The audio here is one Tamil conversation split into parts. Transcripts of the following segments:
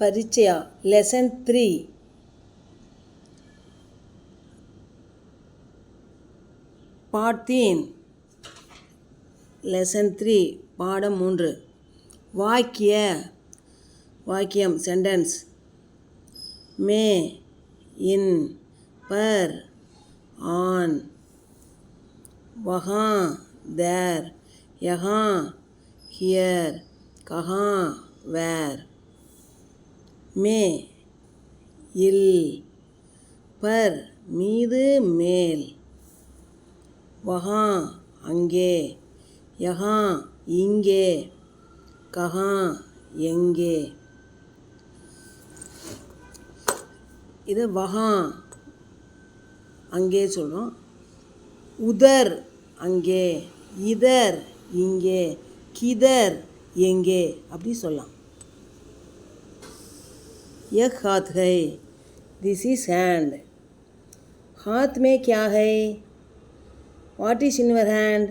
परिचय लेसन 3 पार्ट 3 लेसन 3 பாடம் 3 வாக்கியம் சென்டென்ஸ் में इन पर ऑन वहाँ देर यहाँ हियर कहाँ वेर में इल पर மீது மேல் वहाँ அங்கே यहाँ இங்கே कहाँ எங்கே இது वहाँ அங்கே சொல்கிறோம் உதர் அங்கே இதர் இங்கே கிதர் எங்கே அப்படி சொல்லலாம் यह हाथ है दिस इज हैंड हाथ में क्या है what is in your hand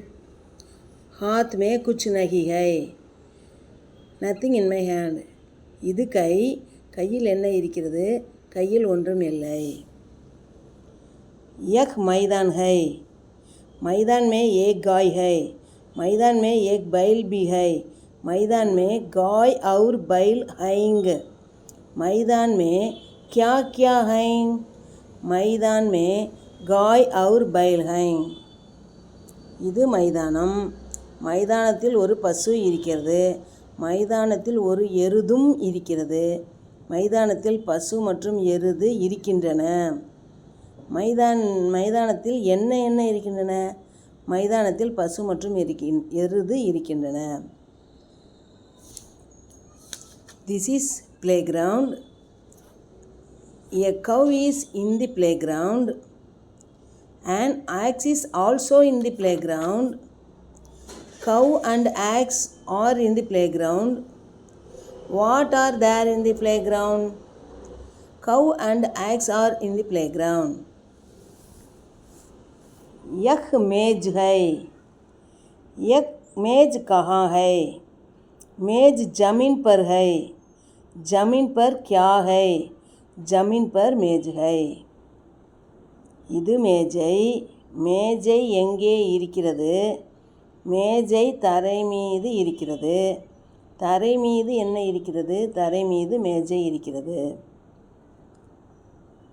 हाथ में कुछ नहीं है नथिंग इन மை हैंड இது கையில் என்ன இருக்கிறது கையில் ஒன்றும் இல்லை यह मैदान है मैदान में एक गाय है मैदान में एक बैल भी है मैदान में गाय और बैल हैं मैदान में क्या क्या है मैदान में गाय और बैल हैं இது மைதானம் மைதானத்தில் ஒரு பசு இருக்கிறது மைதானத்தில் ஒரு எருதும் இருக்கிறது மைதானத்தில் பசு மற்றும் எருது இருக்கின்றன மைதானத்தில் என்ன இருக்கின்றன மைதானத்தில் பசு மற்றும் எருது இருக்கின்றன This is playground. A cow is in the playground. An ox is also in the playground. Cow and ox are in the playground. What are there in the playground? Cow and ox are in the playground. यह मेज है यह मेज कहाँ है मेज जमीन पर है जमीन पर क्या है जमीन पर मेज है இது மேஜை எங்கே இருக்கிறது மேஜை தரை மீது இருக்கிறது தரை மீது என்ன இருக்கிறது தரை மீது மேஜை இருக்கிறது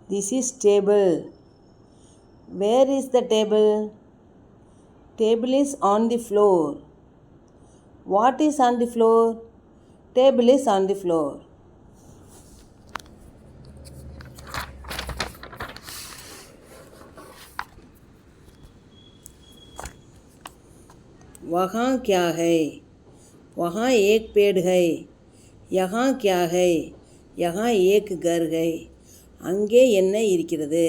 This is table. Where is the table? Table is on the floor. What is on the floor? Table is on the floor. वहाँ क्या है वहाँ एक पेड़ है यहाँ क्या है यहाँ एक घर है அங்கே என்ன இருக்கிறது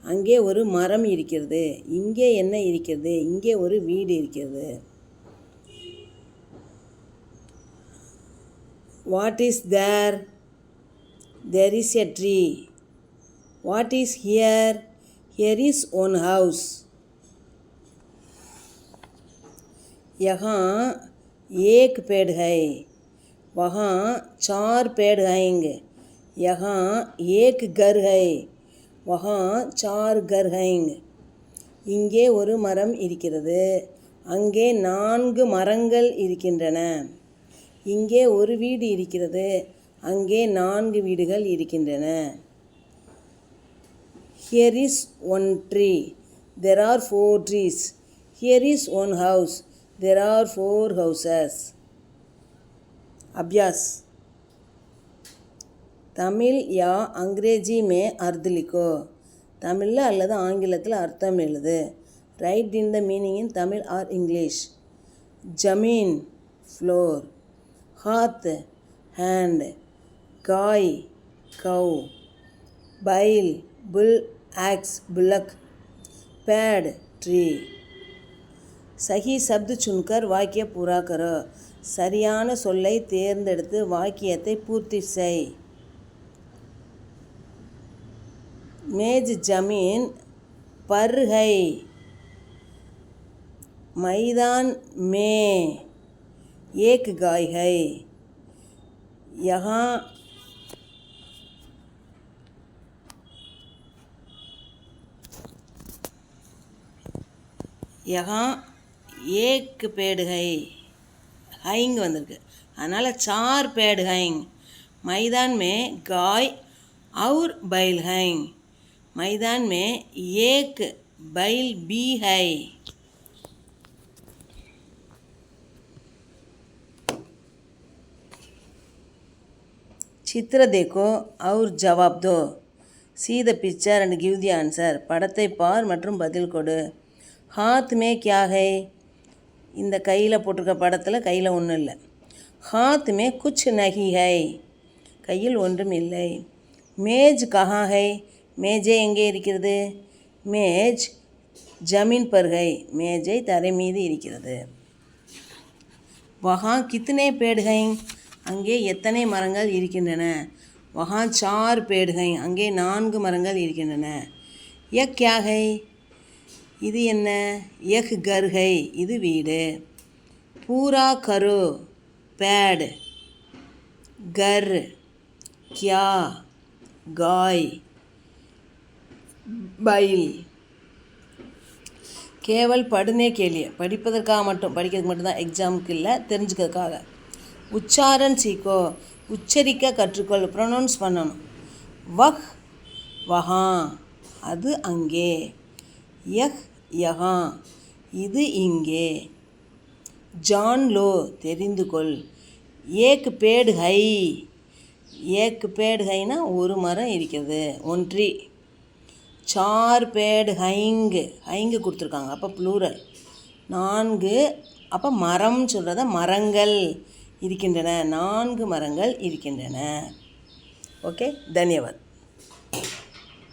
அங்கே ஒரு மரம் இருக்கிறது இங்கே என்ன இருக்கிறது இங்கே ஒரு வீடு இருக்கிறது What is there? There is a tree. What is here? Here is one house. यहाँ एक पेड़ है वहाँ 4 पेड़ हैं यहाँ एक घर है वहाँ 4 घर हैं இங்கே ஒரு மரம் இருக்கிறது அங்கே 4 மரங்கள் இருக்கின்றன இங்கே ஒரு வீடு இருக்கிறது அங்கே 4 வீடுகள் இருக்கின்றன Here is one tree there are 4 trees Here is one house there are 4 houses अभ्यास तमिल या अंग्रेजी में अर्थ लिखो तमिल அல்லது ஆங்கிலத்தில் அர்த்தம் எழுது right in the meaning in Tamil R English ஜமீன் ஃப்ளோர் हाथ हैंड गाय कौ बैल बुल एक्स बुलक पेड़ ट्री सही शब्द चुनकर वाक्य पूरा करो சரியான சொல்லை தேர்ந்தெடுத்து வாக்கியத்தை பூர்த்தி செய் मेज जमीन पर है मैदान में एक गाय है यहाँ யஹா ஏக் பேடு ஹை, ஹைங் வந்திருக்கு, அதனால் 4 பேடு ஹைங். मैदान में गाय और बैल हैं. मैदान में एक बैल भी है. चित्र देखो और जवाब दो. See the picture and give the answer. படத்தை பார் மற்றும் பதில் கொடு. हाथ में क्या है? இந்த கையில் போட்டிருக்க படத்தில் கையில் ஒன்றும் இல்லை. हाथ में कुछ नहीं है, கையில் ஒன்றும் இல்லை. மேஜ் கஹா ஹை, மேஜை எங்கே இருக்கிறது? மேஜ் ஜமீன் பர் ஹை, மேஜை தரை மீது இருக்கிறது. வஹா கித்னே பேடு ஹை, அங்கே எத்தனை மரங்கள் இருக்கின்றன? வஹா 4 பேடு ஹை, அங்கே 4 மரங்கள் இருக்கின்றன. யக் கியா ஹை, இது என்ன? யக் கர் ஹை, இது வீடு. பூரா கரோ, பேட், கர், क्या, गाय, बैल. கேவல் படுனே கேலிய, படிப்பதற்காக மட்டும், படிக்கிறதுக்கு மட்டும்தான், எக்ஸாமுக்கு இல்லை, தெரிஞ்சுக்கிறதுக்காக. உச்சாரன் சீக்கோ, உச்சரிக்க கற்றுக்கொள், ப்ரொனவுன்ஸ் பண்ணணும். வஹ் வஹா, அது அங்கே. யஹ் யஹா, இது இங்கே. ஜான் லோ, தெரிந்து கொள். ஏக் பேடு ஹை, ஏக் பேடு ஹைனா ஒரு மரம் இருக்கிறது, 1 ட்ரீ. 4 பேடு ஹைங்கு, ஹைங்கு கொடுத்துருக்காங்க, அப்போ ப்ளூரல். 4, அப்போ மரம் சொல்கிறத மரங்கள் இருக்கின்றன, 4 மரங்கள் இருக்கின்றன. ஓகே, தன்யவாத்.